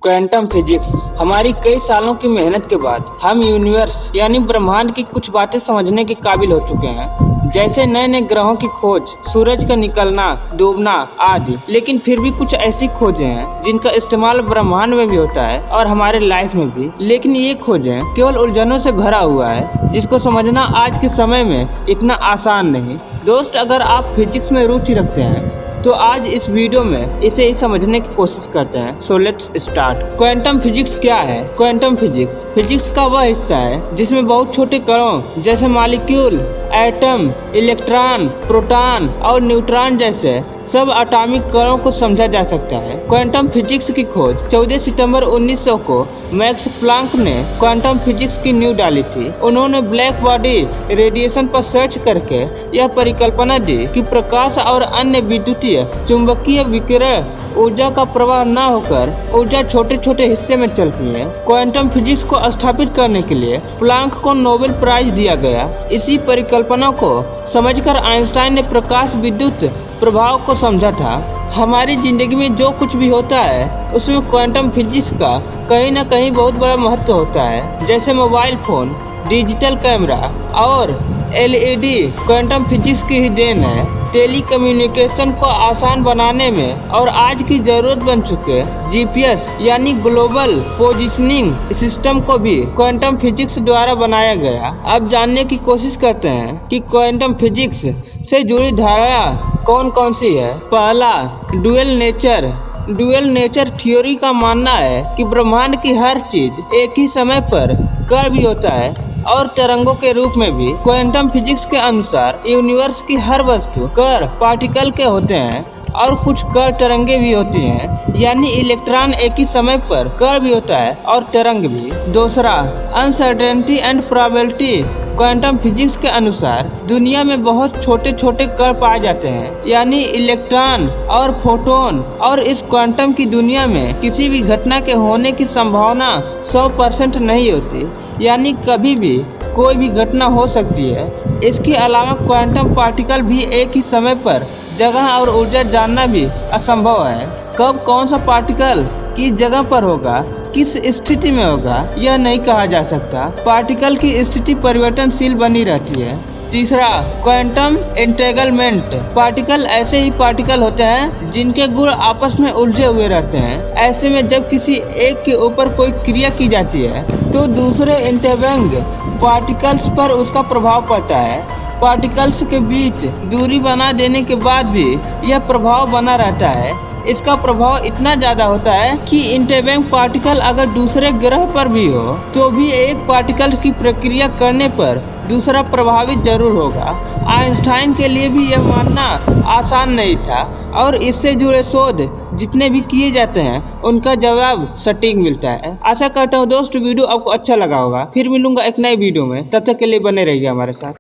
Quantum physics हमारी कई सालों की मेहनत के बाद हम यूनिवर्स यानी ब्रह्मांड की कुछ बातें समझने के काबिल हो चुके हैं, जैसे नए नए ग्रहों की खोज, सूरज का निकलना, डूबना आदि। लेकिन फिर भी कुछ ऐसी खोजें हैं जिनका इस्तेमाल ब्रह्मांड में भी होता है और हमारे लाइफ में भी। लेकिन ये खोजें केवल उलझनों से भरा हुआ है, जिसको समझना आज के समय में इतना आसान नहीं। दोस्त, अगर आप फिजिक्स में रुचि रखते हैं तो आज इस वीडियो में इसे ही समझने की कोशिश करते हैं। So let's start. Quantum physics क्या है? क्वांटम फिजिक्स का वह हिस्सा है जिसमें बहुत छोटे कणों जैसे मॉलिक्यूल, एटम, इलेक्ट्रॉन, प्रोटॉन और न्यूट्रॉन जैसे सब एटॉमिक कणों को समझा जा सकता है। क्वांटम फिजिक्स की खोज 14 सितंबर 1900 को मैक्स प्लांक ने क्वांटम फिजिक्स की नींव डाली थी। उन्होंने ब्लैक बॉडी रेडिएशन पर सर्च करके यह परिकल्पना दी कि प्रकाश और अन्य विद्युतीय चुंबकीय विकिरण ऊर्जा का प्रवाह न होकर ऊर्जा छोटे छोटे हिस्से में चलती है। क्वांटम फिजिक्स को स्थापित करने के लिए प्लांक को नोबेल प्राइज दिया गया। इसी परिकल्पना को समझकर आइंस्टाइन ने प्रकाश विद्युत प्रभाव को समझा था। हमारी जिंदगी में जो कुछ भी होता है उसमें क्वांटम फिजिक्स का कहीं न कहीं बहुत बड़ा महत्व होता है, जैसे मोबाइल फोन, डिजिटल कैमरा और LED क्वांटम फिजिक्स की ही देन है। टेलीकम्युनिकेशन को आसान बनाने में और आज की जरूरत बन चुके GPS यानी ग्लोबल पोजिशनिंग सिस्टम को भी क्वांटम फिजिक्स द्वारा बनाया गया। अब जानने की कोशिश करते हैं कि क्वांटम फिजिक्स से जुड़ी धाराएं कौन कौन सी है। पहला, ड्यूअल नेचर थ्योरी का मानना है कि ब्रह्मांड की हर चीज एक ही समय पर कण भी होता है और तरंगों के रूप में भी। क्वांटम फिजिक्स के अनुसार यूनिवर्स की हर वस्तु कण पार्टिकल के होते हैं और कुछ कण तरंगे भी होती हैं, यानी इलेक्ट्रॉन एक ही समय पर कण भी होता है और तरंग भी। दूसरा, uncertainty and probability. Quantum physics के अनुसार दुनिया में बहुत छोटे छोटे कण पाए जाते हैं, यानी इलेक्ट्रॉन और फोटोन, और इस क्वांटम की दुनिया में किसी भी घटना के होने की संभावना 100% नहीं होती, यानी कभी भी कोई भी घटना हो सकती है। इसके अलावा क्वांटम पार्टिकल भी एक ही समय पर जगह और ऊर्जा जानना भी असंभव है। कब कौन सा पार्टिकल किस जगह पर होगा, किस स्थिति में होगा, यह नहीं कहा जा सकता। पार्टिकल की स्थिति परिवर्तनशील बनी रहती है। तीसरा, क्वांटम एंटेंगलमेंट। पार्टिकल ऐसे ही पार्टिकल होते हैं जिनके गुण आपस में उलझे हुए रहते हैं। ऐसे में जब किसी एक के ऊपर कोई क्रिया की जाती है तो दूसरे एंटेंगल्ड पार्टिकल्स पर उसका प्रभाव पड़ता है। पार्टिकल्स के बीच दूरी बना देने के बाद भी यह प्रभाव बना रहता है। इसका प्रभाव इतना ज्यादा होता है कि इंटरवेंग पार्टिकल अगर दूसरे ग्रह पर भी हो तो भी एक पार्टिकल की प्रक्रिया करने पर दूसरा प्रभावित जरूर होगा। आइंस्टाइन के लिए भी यह मानना आसान नहीं था और इससे जुड़े शोध जितने भी किए जाते हैं उनका जवाब सटीक मिलता है। आशा करता हूँ दोस्त वीडियो आपको अच्छा लगा होगा। फिर मिलूंगा एक नए वीडियो में, तब तक के लिए बने रहिए हमारे साथ।